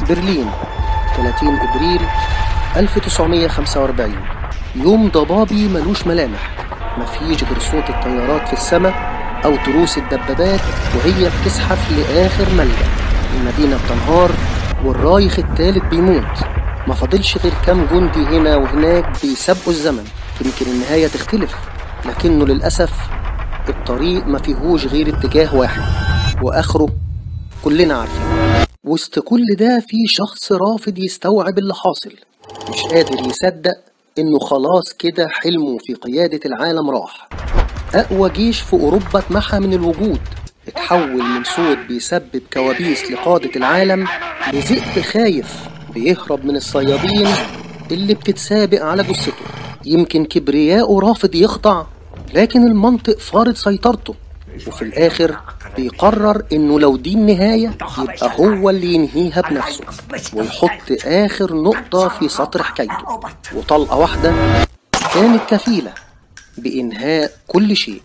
برلين 30 إبريل 1945. يوم ضبابي ملوش ملامح، مفيش غير صوت الطيارات في السماء أو تروس الدبابات وهي بتزحف لآخر ملجأ. المدينة بتنهار والرايخ التالت بيموت. ما فاضلش غير كام جندي هنا وهناك بيسابقوا الزمن. يمكن النهاية تختلف، لكنه للأسف الطريق ما فيهوش غير اتجاه واحد وآخره كلنا عارفين. وسط كل ده في شخص رافض يستوعب اللي حاصل، مش قادر يصدق إنه خلاص كده حلمه في قيادة العالم راح. أقوى جيش في أوروبا اتمحى من الوجود، اتحول من صوت بيسبب كوابيس لقادة العالم لذئب خايف بيهرب من الصيادين اللي بتتسابق على جثته. يمكن كبرياءه رافض يخضع، لكن المنطق فارض سيطرته، وفي الآخر بيقرر إنه لو دي النهاية يبقى هو اللي ينهيها بنفسه ويحط آخر نقطة في سطر حكايته. وطلقة واحدة كانت كفيلة بإنهاء كل شيء.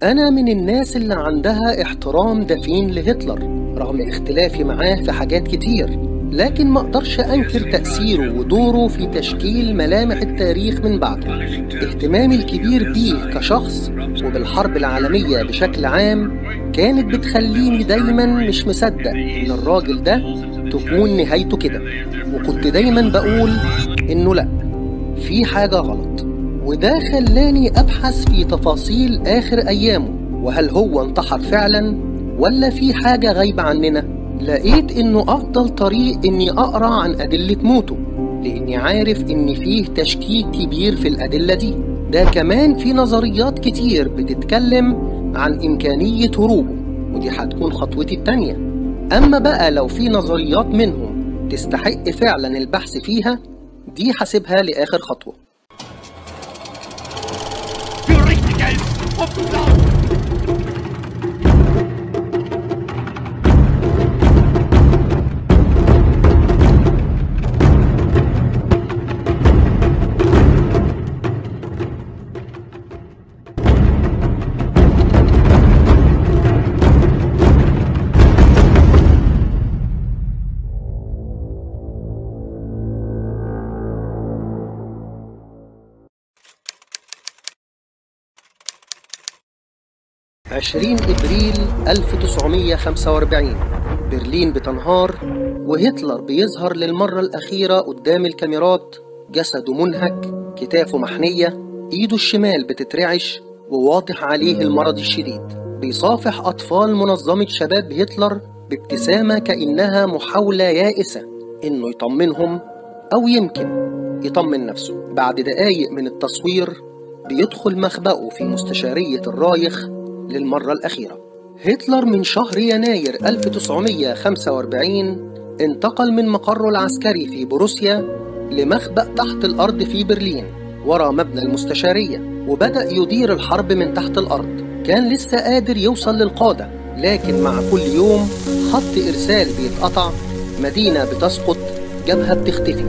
أنا من الناس اللي عندها احترام دفين لهتلر رغم اختلافي معاه في حاجات كتير، لكن ما اقدرش أنكر تأثيره ودوره في تشكيل ملامح التاريخ من بعده. اهتمامي الكبير بيه كشخص وبالحرب العالمية بشكل عام كانت بتخليني دايما مش مصدق إن الراجل ده تكون نهايته كده، وكنت دايما بقول إنه لأ، في حاجة غلط. وده خلاني أبحث في تفاصيل آخر أيامه، وهل هو انتحر فعلا ولا في حاجة غايبة عننا؟ لقيت إنه أفضل طريق إني أقرأ عن أدلة موته، لأني عارف إن فيه تشكيك كبير في الأدلة دي. ده كمان في نظريات كتير بتتكلم عن إمكانية هروبه، ودي هتكون خطوتي التانية. أما بقى لو في نظريات منهم تستحق فعلا البحث فيها، دي هسيبها لآخر خطوة. عشرين إبريل 1945. برلين بتنهار وهتلر بيظهر للمرة الأخيرة قدام الكاميرات، جسده منهك، كتافه محنية، إيده الشمال بتترعش وواضح عليه المرض الشديد. بيصافح أطفال منظمة شباب هتلر بابتسامة كأنها محاولة يائسة إنه يطمنهم أو يمكن يطمن نفسه. بعد دقايق من التصوير بيدخل مخبأه في مستشارية الرايخ للمرة الأخيرة. هتلر من شهر يناير 1945 انتقل من مقره العسكري في بروسيا لمخبأ تحت الأرض في برلين وراء مبنى المستشارية، وبدأ يدير الحرب من تحت الأرض. كان لسه قادر يوصل للقادة، لكن مع كل يوم خط إرسال بيتقطع، مدينة بتسقط، جبهة بتختفي.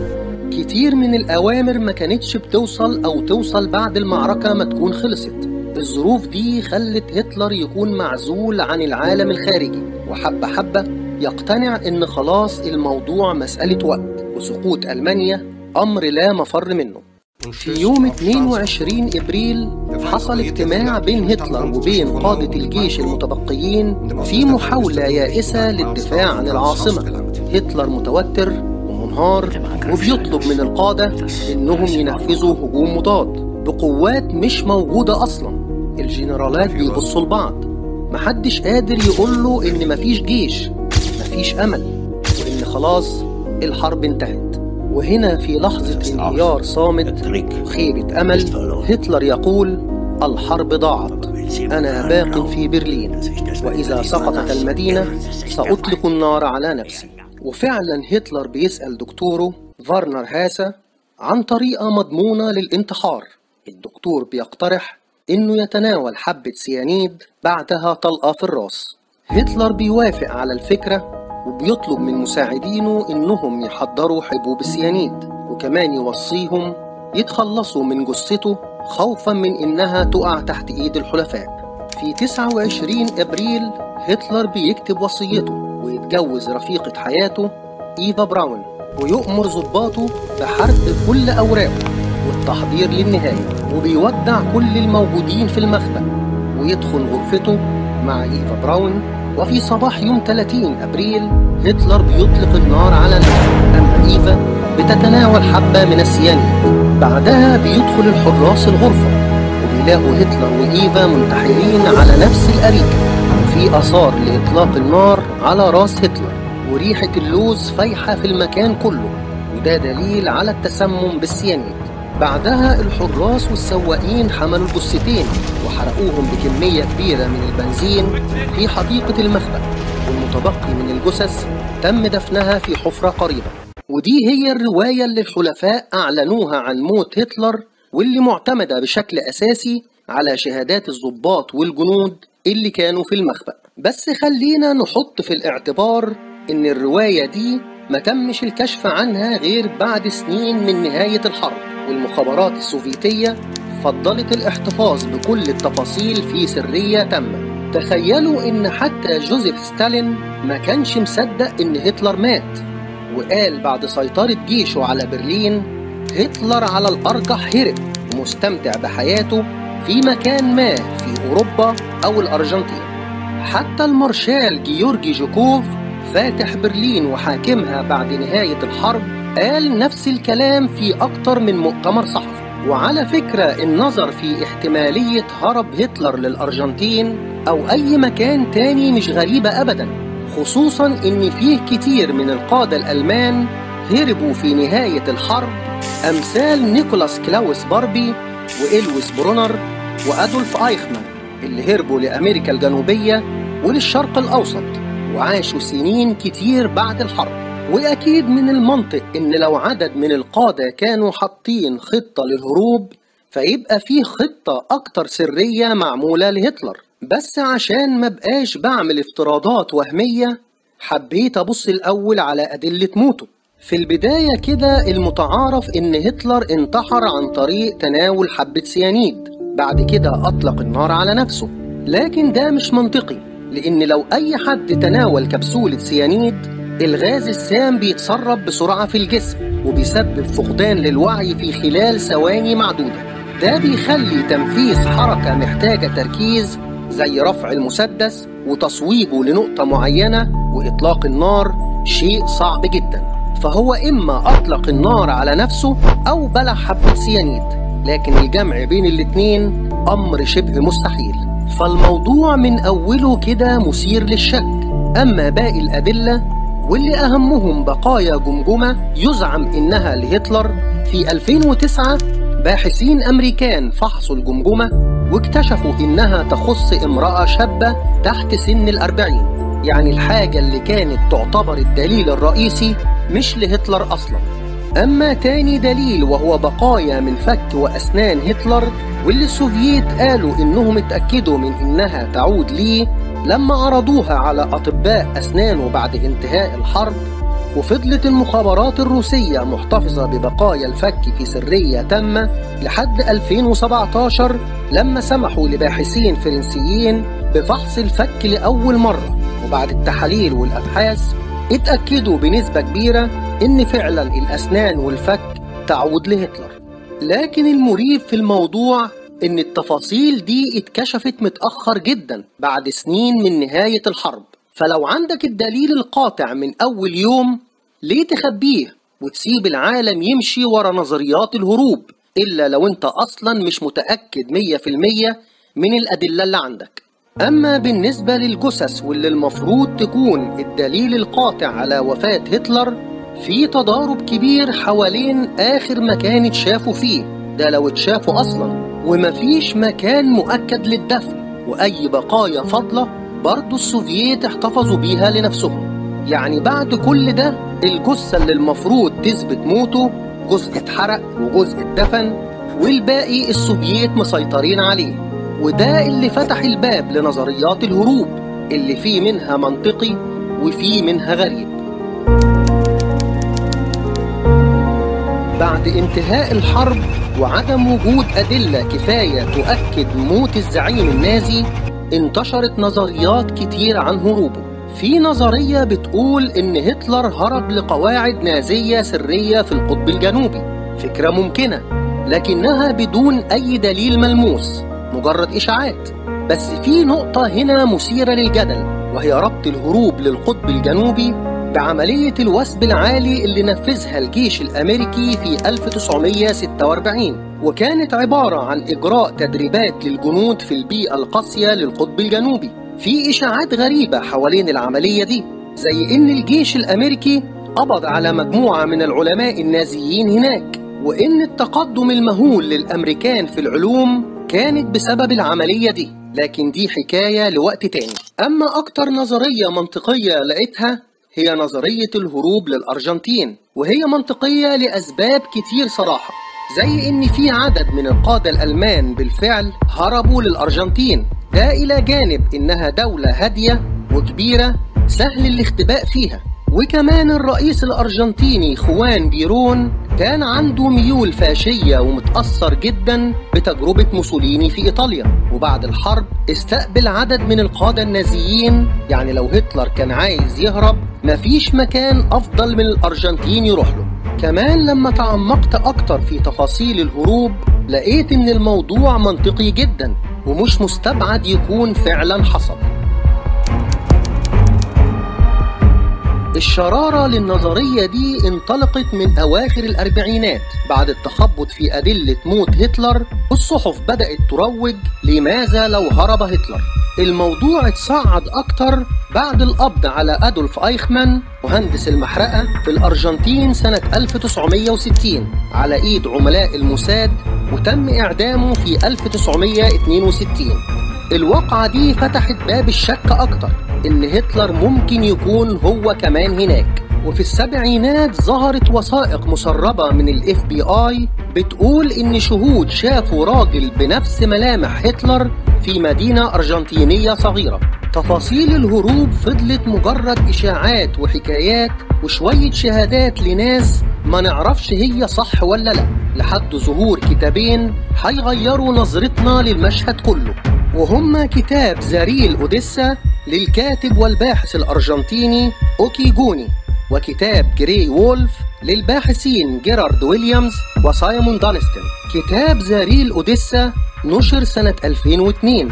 كتير من الأوامر ما كانتش بتوصل أو توصل بعد المعركة ما تكون خلصت. الظروف دي خلت هتلر يكون معزول عن العالم الخارجي، وحبة حبة يقتنع إن خلاص الموضوع مسألة وقت، وسقوط ألمانيا أمر لا مفر منه. في يوم 22 إبريل حصل اجتماع بين هتلر وبين قادة الجيش المتبقيين في محاولة يائسة للدفاع عن العاصمة. هتلر متوتر ومنهار وبيطلب من القادة إنهم ينفذوا هجوم مضاد بقوات مش موجودة أصلا. الجنرالات بيبصوا لبعض، محدش قادر يقوله إن مفيش جيش، مفيش أمل، وإن خلاص الحرب انتهت. وهنا في لحظة انهيار صامت وخيبة أمل هتلر يقول: الحرب ضاعت، أنا باق في برلين، وإذا سقطت المدينة سأطلق النار على نفسي. وفعلا هتلر بيسأل دكتوره فارنر هاسا عن طريقة مضمونة للانتحار. الدكتور بيقترح إنه يتناول حبة سيانيد بعدها طلقة في الراس. هتلر بيوافق على الفكرة وبيطلب من مساعدينه إنهم يحضروا حبوب السيانيد، وكمان يوصيهم يتخلصوا من جثته خوفا من إنها تقع تحت إيد الحلفاء. في 29 أبريل هتلر بيكتب وصيته ويتجوز رفيقة حياته إيفا براون، ويؤمر ضباطه بحرق كل أوراقه والتحضير للنهاية، وبيودع كل الموجودين في المخبأ ويدخل غرفته مع إيفا براون. وفي صباح يوم 30 أبريل هتلر بيطلق النار على نفسه، أما إيفا بتتناول حبة من السيانيد. بعدها بيدخل الحراس الغرفة وبيلاقوا هتلر وإيفا منتحرين على نفس الأريكة، وفي آثار لإطلاق النار على راس هتلر، وريحة اللوز فايحة في المكان كله، وده دليل على التسمم بالسيانيد. بعدها الحراس والسواقين حملوا الجثتين وحرقوهم بكمية كبيرة من البنزين في حديقة المخبأ، والمتبقي من الجثث تم دفنها في حفرة قريبة. ودي هي الرواية اللي الحلفاء أعلنوها عن موت هتلر، واللي معتمدة بشكل أساسي على شهادات الضباط والجنود اللي كانوا في المخبأ. بس خلينا نحط في الاعتبار إن الرواية دي ما تمش الكشف عنها غير بعد سنين من نهاية الحرب، والمخابرات السوفيتية فضلت الاحتفاظ بكل التفاصيل في سرية تامة. تخيلوا إن حتى جوزيف ستالين ما كانش مصدق إن هتلر مات، وقال بعد سيطرة جيشه على برلين: هتلر على الأرجح هرب ومستمتع بحياته في مكان ما في أوروبا أو الأرجنتين. حتى المارشال جيورجي جوكوف فاتح برلين وحاكمها بعد نهاية الحرب قال نفس الكلام في أكتر من مؤتمر صحفي. وعلى فكرة النظر في احتمالية هرب هتلر للأرجنتين أو أي مكان تاني مش غريبة أبدا، خصوصا إن فيه كتير من القادة الألمان هربوا في نهاية الحرب، أمثال نيكولاس كلاوس باربي وإلويس برونر وأدولف آيخمان اللي هربوا لأمريكا الجنوبية وللشرق الأوسط وعاشوا سنين كتير بعد الحرب. وأكيد من المنطق إن لو عدد من القادة كانوا حاطين خطة للهروب فيبقى فيه خطة أكتر سرية معمولة لهتلر. بس عشان ما بقاش بعمل افتراضات وهمية حبيت أبص الأول على أدلة موته. في البداية كده المتعارف إن هتلر انتحر عن طريق تناول حبة سيانيد، بعد كده أطلق النار على نفسه. لكن ده مش منطقي، لأن لو أي حد تناول كبسولة سيانيد الغاز السام بيتسرب بسرعة في الجسم وبيسبب فقدان للوعي في خلال ثواني معدودة. ده بيخلي تنفيذ حركة محتاجة تركيز زي رفع المسدس وتصويبه لنقطة معينة وإطلاق النار شيء صعب جدا. فهو إما أطلق النار على نفسه أو بلع حبة سيانيد، لكن الجمع بين الاتنين أمر شبه مستحيل. فالموضوع من أوله كده مثير للشك. أما باقي الأدلة واللي أهمهم بقايا جمجمة يزعم إنها لهتلر، في 2009 باحثين أمريكان فحصوا الجمجمة واكتشفوا إنها تخص امرأة شابة تحت سن 40، يعني الحاجة اللي كانت تعتبر الدليل الرئيسي مش لهتلر أصلا. أما تاني دليل وهو بقايا من فك وأسنان هتلر، واللي السوفييت قالوا إنهم اتأكدوا من إنها تعود ليه لما عرضوها على أطباء أسنانه بعد انتهاء الحرب. وفضلت المخابرات الروسية محتفظة ببقايا الفك في سرية تامة لحد 2017 لما سمحوا لباحثين فرنسيين بفحص الفك لأول مرة، وبعد التحاليل والأبحاث اتأكدوا بنسبة كبيرة إن فعلا الأسنان والفك تعود لهتلر. لكن المريب في الموضوع إن التفاصيل دي اتكشفت متأخر جدا بعد سنين من نهاية الحرب. فلو عندك الدليل القاطع من أول يوم ليه تخبيه وتسيب العالم يمشي ورا نظريات الهروب، إلا لو أنت أصلا مش متأكد 100% من الأدلة اللي عندك. أما بالنسبة للجثث واللي المفروض تكون الدليل القاطع على وفاة هتلر، في تضارب كبير حوالين آخر مكان اتشافوا فيه، ده لو اتشافوا أصلا، ومفيش مكان مؤكد للدفن، وأي بقايا فاضلة برضو السوفييت احتفظوا بيها لنفسهم. يعني بعد كل ده الجثة اللي المفروض تثبت موته جزء اتحرق وجزء اتدفن، والباقي السوفييت مسيطرين عليه. وده اللي فتح الباب لنظريات الهروب اللي فيه منها منطقي وفيه منها غريب. بعد انتهاء الحرب وعدم وجود أدلة كفاية تؤكد موت الزعيم النازي، انتشرت نظريات كتير عن هروبه. في نظرية بتقول إن هتلر هرب لقواعد نازية سرية في القطب الجنوبي. فكرة ممكنة لكنها بدون أي دليل ملموس، مجرد إشاعات. بس في نقطة هنا مثيرة للجدل، وهي ربط الهروب للقطب الجنوبي بعملية الوثب العالي اللي نفذها الجيش الأمريكي في 1946، وكانت عبارة عن إجراء تدريبات للجنود في البيئة القاسية للقطب الجنوبي. في إشاعات غريبة حوالين العملية دي، زي إن الجيش الأمريكي قبض على مجموعة من العلماء النازيين هناك، وإن التقدم المهول للأمريكان في العلوم كانت بسبب العملية دي. لكن دي حكاية لوقت تاني. أما أكتر نظرية منطقية لقيتها هي نظرية الهروب للأرجنتين، وهي منطقية لأسباب كتير صراحة، زي إن في عدد من القادة الألمان بالفعل هربوا للأرجنتين، ده إلى جانب إنها دولة هادية وكبيرة سهل الاختباء فيها. وكمان الرئيس الأرجنتيني خوان بيرون كان عنده ميول فاشية ومتأثر جدا بتجربة موسوليني في إيطاليا، وبعد الحرب استقبل عدد من القادة النازيين. يعني لو هتلر كان عايز يهرب مفيش مكان أفضل من الأرجنتين يروح له. كمان لما تعمقت أكتر في تفاصيل الهروب لقيت إن الموضوع منطقي جدا ومش مستبعد يكون فعلا حصل. الشرارة للنظرية دي انطلقت من أواخر الأربعينات بعد التخبط في أدلة موت هتلر، والصحف بدأت تروج لماذا لو هرب هتلر. الموضوع اتصاعد أكتر بعد القبض على أدولف أيخمان مهندس المحرقة في الأرجنتين سنة 1960 على إيد عملاء الموساد، وتم إعدامه في 1962. الواقعة دي فتحت باب الشك أكتر إن هتلر ممكن يكون هو كمان هناك. وفي السبعينات ظهرت وثائق مسربة من ال FBI بتقول إن شهود شافوا راجل بنفس ملامح هتلر في مدينة أرجنتينية صغيرة. تفاصيل الهروب فضلت مجرد إشاعات وحكايات وشوية شهادات لناس ما نعرفش هي صح ولا لا، لحد ظهور كتابين هيغيروا نظرتنا للمشهد كله، وهما كتاب زاريل أوديسا للكاتب والباحث الأرجنتيني أوكي جوني، وكتاب جراي وولف للباحثين جيرارد ويليامز وسايمون دانستن. كتاب زاريل أوديسا نشر سنة 2002،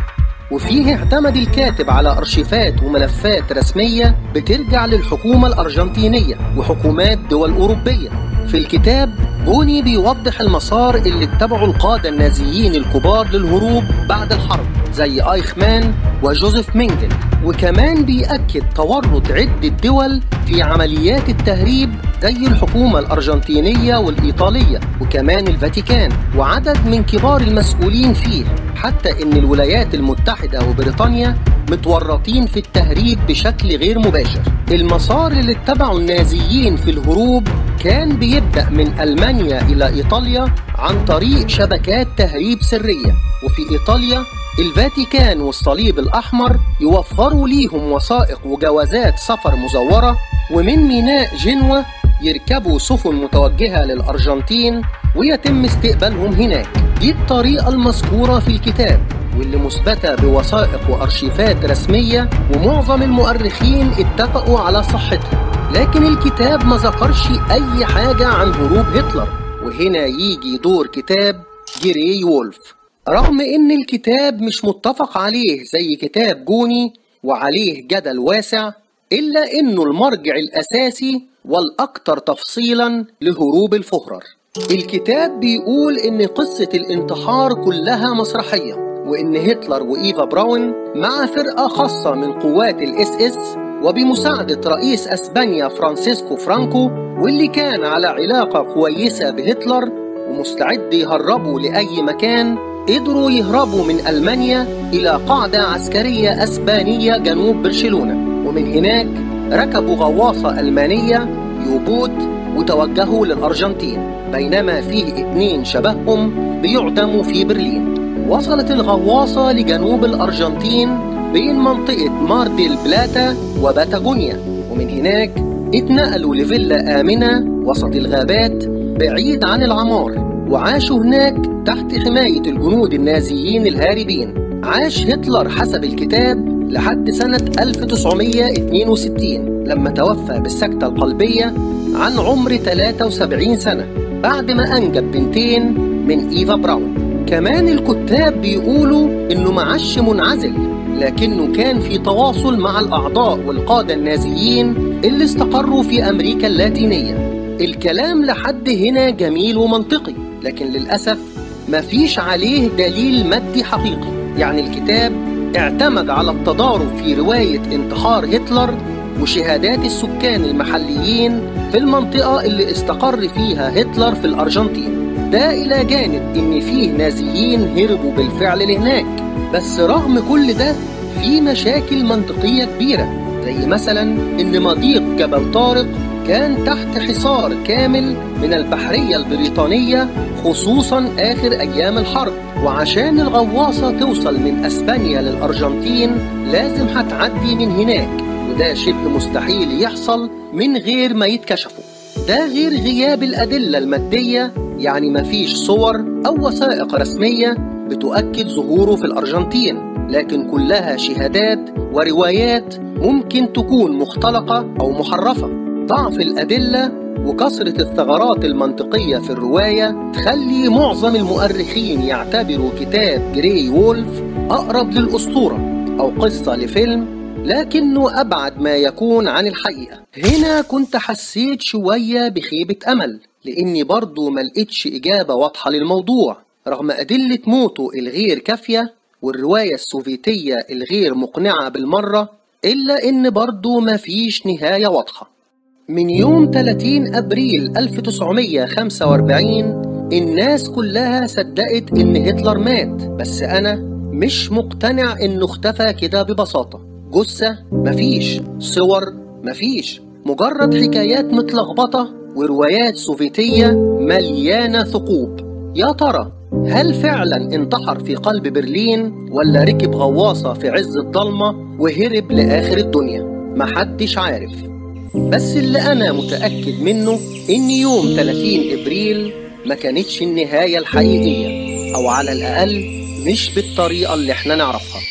وفيه اعتمد الكاتب على أرشيفات وملفات رسمية بترجع للحكومة الأرجنتينية وحكومات دول أوروبية. في الكتاب جوني بيوضح المسار اللي اتبعه القادة النازيين الكبار للهروب بعد الحرب زي أيخمان وجوزيف مينجل، وكمان بيأكد تورط عدة دول في عمليات التهريب زي الحكومة الأرجنتينية والإيطالية وكمان الفاتيكان وعدد من كبار المسؤولين فيه، حتى إن الولايات المتحدة وبريطانيا متورطين في التهريب بشكل غير مباشر. المسار اللي اتبعه النازيين في الهروب كان بيبدأ من ألمانيا إلى إيطاليا عن طريق شبكات تهريب سرية، وفي إيطاليا الفاتيكان والصليب الأحمر يوفروا ليهم وثائق وجوازات سفر مزورة، ومن ميناء جنوة يركبوا سفن متوجهة للأرجنتين ويتم استقبالهم هناك. دي الطريقة المذكورة في الكتاب واللي مثبتة بوثائق وأرشيفات رسمية، ومعظم المؤرخين اتفقوا على صحتها. لكن الكتاب ما ذكرش أي حاجة عن هروب هتلر، وهنا يجي دور كتاب جراي وولف. رغم إن الكتاب مش متفق عليه زي كتاب جوني وعليه جدل واسع، إلا إنه المرجع الأساسي والأكثر تفصيلاً لهروب الفهرر. الكتاب بيقول إن قصة الانتحار كلها مسرحية، وإن هتلر وإيفا براون مع فرقة خاصة من قوات الSS وبمساعدة رئيس أسبانيا فرانسيسكو فرانكو، واللي كان على علاقة كويسة بهتلر ومستعد يهربوا لأي مكان، قدروا يهربوا من ألمانيا إلى قاعدة عسكرية أسبانية جنوب برشلونة، ومن هناك ركبوا غواصة ألمانية يوبوت وتوجهوا للأرجنتين، بينما فيه 2 شبههم بيعدموا في برلين. وصلت الغواصة لجنوب الأرجنتين بين منطقة مار ديل بلاتا وباتاغونيا، ومن هناك اتنقلوا لفيلا آمنة وسط الغابات بعيد عن العمار، وعاشوا هناك تحت حماية الجنود النازيين الهاربين. عاش هتلر حسب الكتاب لحد سنة 1962 لما توفى بالسكتة القلبية عن عمر 73 سنة بعد ما أنجب بنتين من إيفا براون. كمان الكتاب بيقولوا إنه معاش منعزل، لكنه كان في تواصل مع الأعضاء والقادة النازيين اللي استقروا في أمريكا اللاتينية. الكلام لحد هنا جميل ومنطقي، لكن للأسف مفيش عليه دليل مادي حقيقي. يعني الكتاب اعتمد على التضارب في رواية انتحار هتلر وشهادات السكان المحليين في المنطقة اللي استقر فيها هتلر في الأرجنتين، ده إلى جانب إن فيه نازيين هربوا بالفعل لهناك. بس رغم كل ده في مشاكل منطقية كبيرة، زي مثلا إن مضيق جبل طارق كان تحت حصار كامل من البحرية البريطانية خصوصا آخر أيام الحرب، وعشان الغواصة توصل من أسبانيا للأرجنتين لازم هتعدي من هناك، وده شبه مستحيل يحصل من غير ما يتكشفوا. ده غير غياب الأدلة المادية، يعني مفيش صور أو وثائق رسمية بتؤكد ظهوره في الأرجنتين، لكن كلها شهادات وروايات ممكن تكون مختلقة أو محرفة. ضعف الأدلة وكثرة الثغرات المنطقية في الرواية تخلي معظم المؤرخين يعتبروا كتاب جراي وولف أقرب للأسطورة أو قصة لفيلم، لكنه أبعد ما يكون عن الحقيقة. هنا كنت حسيت شوية بخيبة أمل، لأني برضو ملقتش إجابة واضحة للموضوع رغم أدلة موته الغير كافية والرواية السوفيتية الغير مقنعة بالمرة، إلا إن برضو مفيش نهاية واضحة. من يوم 30 أبريل 1945 الناس كلها صدقت إن هتلر مات، بس أنا مش مقتنع إنه اختفى كده ببساطة. جثة مفيش، صور مفيش، مجرد حكايات متلخبطة وروايات سوفيتية مليانة ثقوب. يا ترى هل فعلا انتحر في قلب برلين ولا ركب غواصة في عز الضلمة وهرب لآخر الدنيا؟ محدش عارف، بس اللي أنا متأكد منه إن يوم 30 إبريل ما كانتش النهاية الحقيقية، أو على الأقل مش بالطريقة اللي احنا نعرفها.